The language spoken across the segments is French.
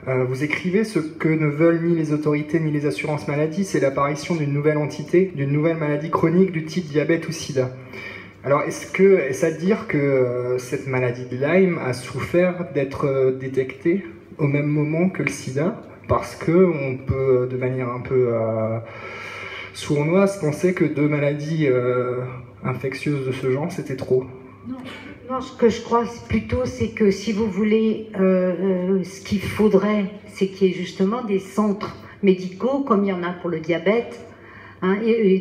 Vous écrivez ce que ne veulent ni les autorités ni les assurances maladie, c'est l'apparition d'une nouvelle entité, d'une nouvelle maladie chronique du type diabète ou sida. Alors est-ce à dire que cette maladie de Lyme a souffert d'être détectée au même moment que le sida? Parce qu'on peut, de manière un peu sournoise, penser que deux maladies infectieuses de ce genre, c'était trop. Non, ce que je crois plutôt, c'est que si vous voulez, ce qu'il faudrait, c'est qu'il y ait justement des centres médicaux, comme il y en a pour le diabète, hein, et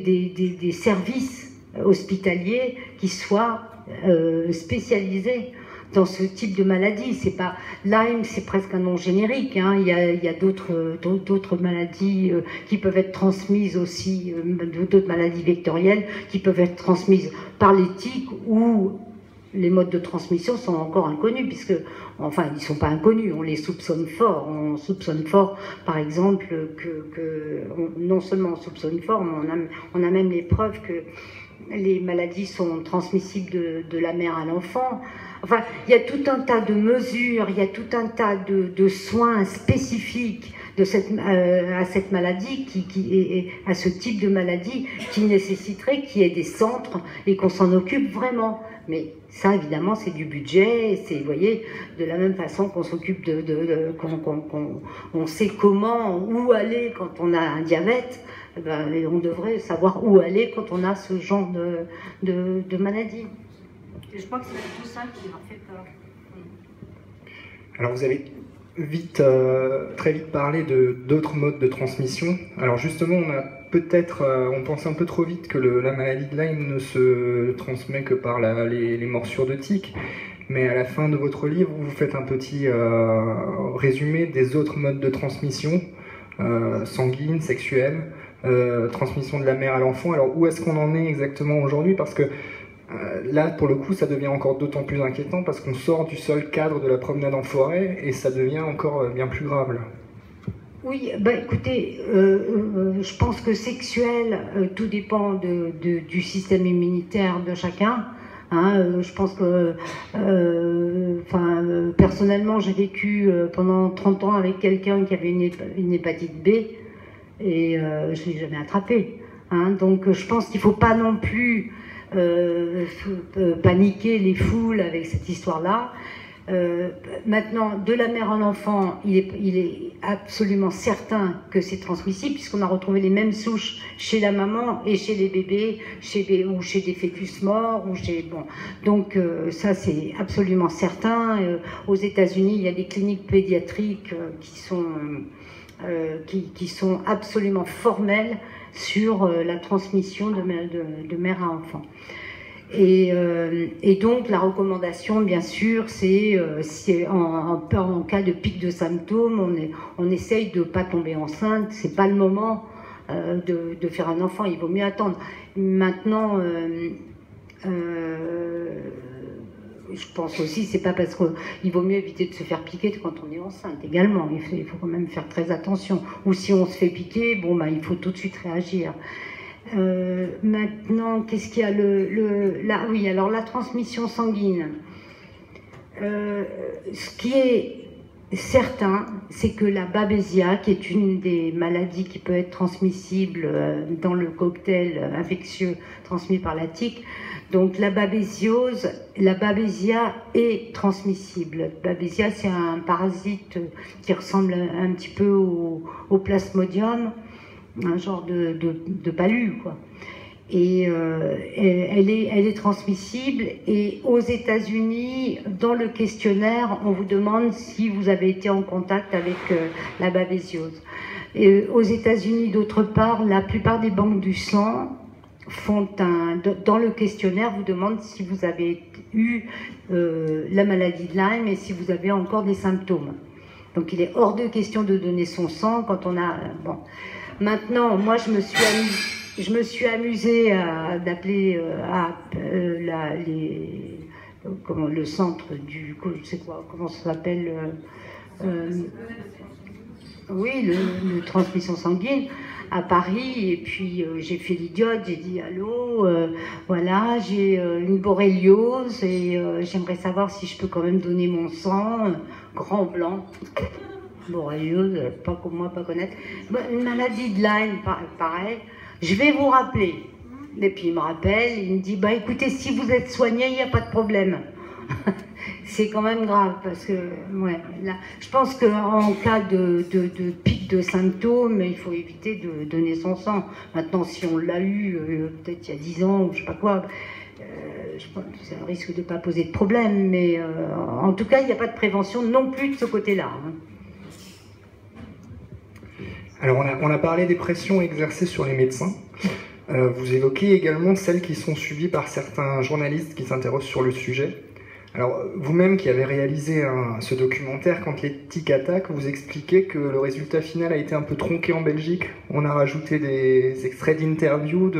des services hospitaliers qui soient spécialisés dans ce type de maladie. C'est pas Lyme, c'est presque un nom générique, hein. Il y a d'autres maladies qui peuvent être transmises aussi, d'autres maladies vectorielles qui peuvent être transmises par les tiques, ou les modes de transmission sont encore inconnus, puisque, enfin, ils ne sont pas inconnus, on les soupçonne fort. On soupçonne fort, par exemple, non seulement on soupçonne fort, mais on a même les preuves que les maladies sont transmissibles de la mère à l'enfant. Enfin, il y a tout un tas de mesures, il y a tout un tas de soins spécifiques à cette maladie, et à ce type de maladie, qui nécessiterait qu'il y ait des centres et qu'on s'en occupe vraiment. Mais ça, évidemment, c'est du budget. C'est, vous voyez, de la même façon qu'on s'occupe on sait comment, où aller quand on a un diabète, ben, on devrait savoir où aller quand on a ce genre de maladie. Je crois que c'est tout ça qui leur fait peur. Alors vous avez très vite parlé d'autres modes de transmission. Alors justement, on pense un peu trop vite que la maladie de Lyme ne se transmet que par les morsures de tiques. Mais à la fin de votre livre, vous faites un petit résumé des autres modes de transmission, sanguine, sexuelle, transmission de la mère à l'enfant. Alors où est-ce qu'on en est exactement aujourd'hui? Parce que là, pour le coup, ça devient encore d'autant plus inquiétant parce qu'on sort du seul cadre de la promenade en forêt et ça devient encore bien plus grave là. Oui, bah écoutez, je pense que sexuel, tout dépend du système immunitaire de chacun. Hein, je pense que, personnellement, j'ai vécu pendant 30 ans avec quelqu'un qui avait une hépatite B et je ne l'ai jamais attrapée. Hein, donc je pense qu'il ne faut pas non plus paniquer les foules avec cette histoire-là. Maintenant, de la mère à l'enfant, il est absolument certain que c'est transmissible, puisqu'on a retrouvé les mêmes souches chez la maman et chez les bébés, ou chez des fœtus morts, Donc ça, c'est absolument certain. Aux États-Unis, il y a des cliniques pédiatriques qui sont absolument formelles sur la transmission de mère à enfant. Et donc la recommandation, bien sûr, c'est en cas de pic de symptômes, on essaye de ne pas tomber enceinte. C'est pas le moment de faire un enfant, il vaut mieux attendre. Maintenant, je pense aussi, c'est pas parce qu'il vaut mieux éviter de se faire piquer quand on est enceinte également. Il faut quand même faire très attention. Ou si on se fait piquer, il faut tout de suite réagir. Maintenant, qu'est-ce qu'il y a oui, alors la transmission sanguine. Ce qui est certain, c'est que la babésia, qui est une des maladies qui peut être transmissible dans le cocktail infectieux transmis par la tique, donc la babésia est transmissible. La babésia, c'est un parasite qui ressemble un petit peu au plasmodium, un genre de palu, quoi. Et elle est transmissible. Et aux États-Unis, dans le questionnaire, on vous demande si vous avez été en contact avec la babésiose. Et aux États-Unis, d'autre part, la plupart des banques du sang dans le questionnaire, vous demandent si vous avez eu la maladie de Lyme et si vous avez encore des symptômes. Donc il est hors de question de donner son sang quand on a... Maintenant, moi, je me suis amusée à d'appeler le centre du... Je sais quoi, comment ça s'appelle oui, le transmission sanguine à Paris. Et puis, j'ai fait l'idiote, j'ai dit « Allô, voilà, j'ai une borréliose et j'aimerais savoir si je peux quand même donner mon sang, grand blanc. » borrélieuse, pas comme moi, pas connaître. Une maladie de Lyme, pareil. Je vais vous rappeler. Et puis il me rappelle, il me dit, bah écoutez, si vous êtes soigné, il n'y a pas de problème. C'est quand même grave, parce que, ouais, là, je pense qu'en cas de pic de symptômes, il faut éviter de donner son sang. Maintenant, si on l'a eu, peut-être il y a 10 ans, ou je sais pas quoi, je pense que ça risque de ne pas poser de problème, mais en tout cas, il n'y a pas de prévention non plus de ce côté-là. Hein. Alors, on a parlé des pressions exercées sur les médecins. Vous évoquez également celles qui sont subies par certains journalistes qui s'interrogent sur le sujet. Alors, vous-même qui avez réalisé ce documentaire, Quand l'éthique attaque, vous expliquez que le résultat final a été un peu tronqué en Belgique. On a rajouté des extraits d'interviews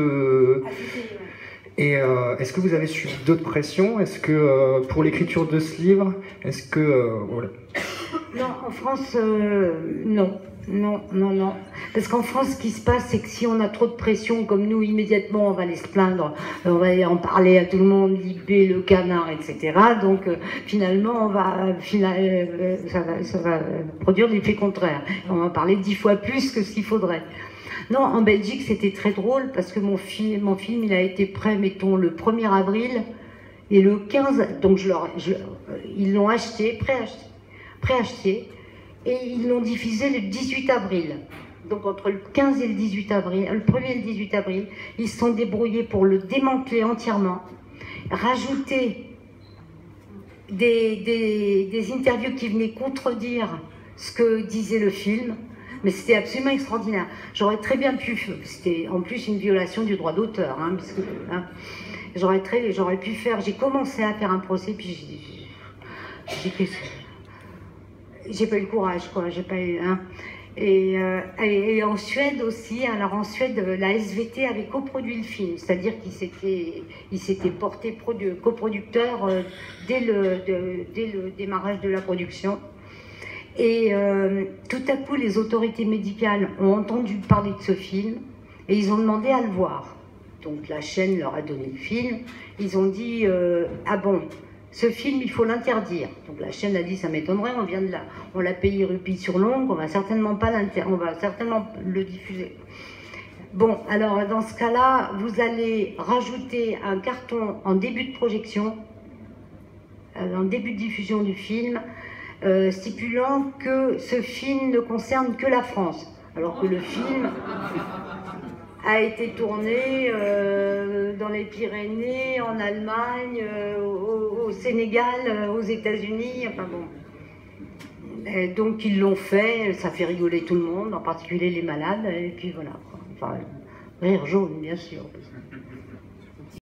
Et est-ce que vous avez subi d'autres pressions? Est-ce que pour l'écriture de ce livre, est-ce que... voilà. Non, en France, non. Non. Parce qu'en France, ce qui se passe, c'est que si on a trop de pression, comme nous, immédiatement, on va aller se plaindre, on va aller en parler à tout le monde, libérer le canard, etc. Donc, finalement, ça va produire l'effet contraire. On va parler 10 fois plus que ce qu'il faudrait. Non, en Belgique, c'était très drôle, parce que mon film, il a été prêt, mettons, le 1er avril, et le 15, donc ils l'ont acheté, préacheté, et ils l'ont diffusé le 18 avril. Donc entre le 15 et le 18 avril, le 1er et le 18 avril, ils se sont débrouillés pour le démanteler entièrement, rajouter des interviews qui venaient contredire ce que disait le film, mais c'était absolument extraordinaire. J'aurais très bien pu, c'était en plus une violation du droit d'auteur, hein, parce que, hein, j'aurais pu faire, j'ai commencé à faire un procès, puis j'ai pas eu le courage, quoi, j'ai pas eu, hein. Et en Suède aussi, alors en Suède, la SVT avait coproduit le film, c'est-à-dire qu'il s'était porté coproducteur dès le démarrage de la production. Et tout à coup, les autorités médicales ont entendu parler de ce film et ils ont demandé à le voir. Donc la chaîne leur a donné le film, ils ont dit ah bon, ce film, il faut l'interdire. Donc la chaîne a dit, ça m'étonnerait, on l'a payé rupie sur l'ongle, on va certainement le diffuser. Bon, alors dans ce cas-là, vous allez rajouter un carton en début de projection, en début de diffusion du film, stipulant que ce film ne concerne que la France, alors que le film a été tourné dans les Pyrénées, en Allemagne, au Sénégal, aux États-Unis, enfin bon. Et donc ils l'ont fait, ça fait rigoler tout le monde, en particulier les malades, et puis voilà. Enfin, rire jaune, bien sûr.